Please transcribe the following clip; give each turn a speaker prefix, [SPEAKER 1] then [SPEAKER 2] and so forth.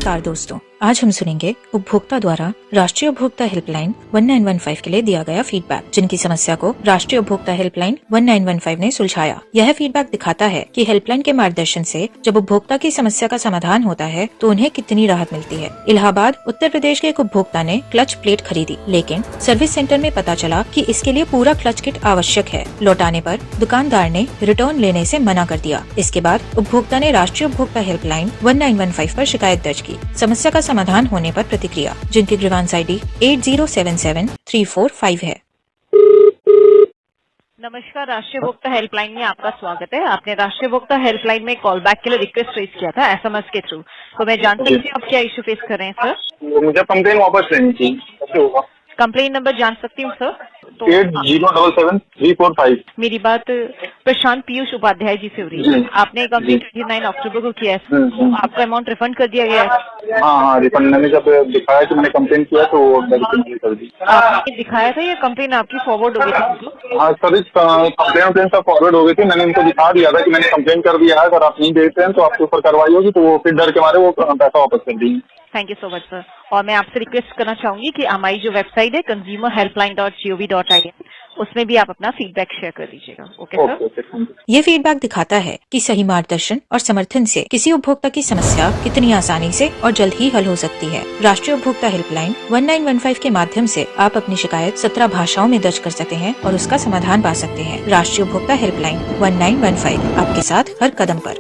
[SPEAKER 1] नमस्कार दोस्तों, आज हम सुनेंगे उपभोक्ता द्वारा राष्ट्रीय उपभोक्ता हेल्पलाइन 1915 के लिए दिया गया फीडबैक, जिनकी समस्या को राष्ट्रीय उपभोक्ता हेल्पलाइन 1915 ने सुलझाया। यह फीडबैक दिखाता है कि हेल्पलाइन के मार्गदर्शन से जब उपभोक्ता की समस्या का समाधान होता है तो उन्हें कितनी राहत मिलती है। इलाहाबाद उत्तर प्रदेश के एक उपभोक्ता ने क्लच प्लेट खरीदी, लेकिन सर्विस सेंटर में पता चला कि इसके लिए पूरा क्लच किट आवश्यक है। लौटाने पर दुकानदार ने रिटर्न लेने से मना कर दिया। इसके बाद उपभोक्ता ने राष्ट्रीय उपभोक्ता हेल्पलाइन 1915 पर शिकायत दर्ज की। समस्या का समाधान होने पर प्रतिक्रिया, जिनकी ग्रीवांस ID 8077345 है।
[SPEAKER 2] नमस्कार, राष्ट्रीय उपभोक्ता हेल्पलाइन में आपका स्वागत है। आपने राष्ट्रीय उपभोक्ता हेल्पलाइन में कॉल बैक के लिए रिक्वेस्ट रेज किया था SMS के थ्रू, तो मैं जान सकती हूँ आप क्या इशू फेस कर रहे हैं सर?
[SPEAKER 3] मुझे कंप्लेन वापस लेनी थी, कैसे होगा?
[SPEAKER 2] कंप्लेन नंबर जान सकती हूँ सर? तो
[SPEAKER 3] 8077-345।
[SPEAKER 2] मेरी बात प्रशांत पीयूष उपाध्याय जी से हो रही है। आपने कंप्लेन 29 अक्टूबर को किया है, तो आपका अमाउंट रिफंड कर दिया गया है?
[SPEAKER 3] हाँ, रिफंड मैंने जब दिखाया कि मैंने कंप्लेन किया तो रिफंड कर दी।
[SPEAKER 2] आपने दिखाया था या कंप्लेन आपकी फॉरवर्ड हो गई थी?
[SPEAKER 3] हाँ सर, इस कंप्लेन सब फॉरवर्ड हो गई थी। मैंने उनको दिखा दिया था कि मैंने कंप्लेन कर दिया है, अगर आप नहीं देते हैं तो आपके ऊपर कार्रवाई होगी, तो वो फिर डर के मारे वो पैसा वापस कर देंगे।
[SPEAKER 2] Thank you so much sir. और मैं आपसे रिक्वेस्ट करना चाहूंगी कि हमारी जो वेबसाइट है consumerhelpline.gov.in, उसमें भी आप अपना फीडबैक शेयर कर दीजिएगा। Okay sir.
[SPEAKER 1] ये फीडबैक दिखाता है कि सही मार्गदर्शन और समर्थन से किसी उपभोक्ता की समस्या कितनी आसानी से और जल्द ही हल हो सकती है। राष्ट्रीय उपभोक्ता हेल्पलाइन 1915 के माध्यम से आप अपनी शिकायत 17 भाषाओं में दर्ज कर सकते हैं और उसका समाधान पा सकते हैं। राष्ट्रीय उपभोक्ता हेल्पलाइन 1915 आपके साथ हर कदम पर।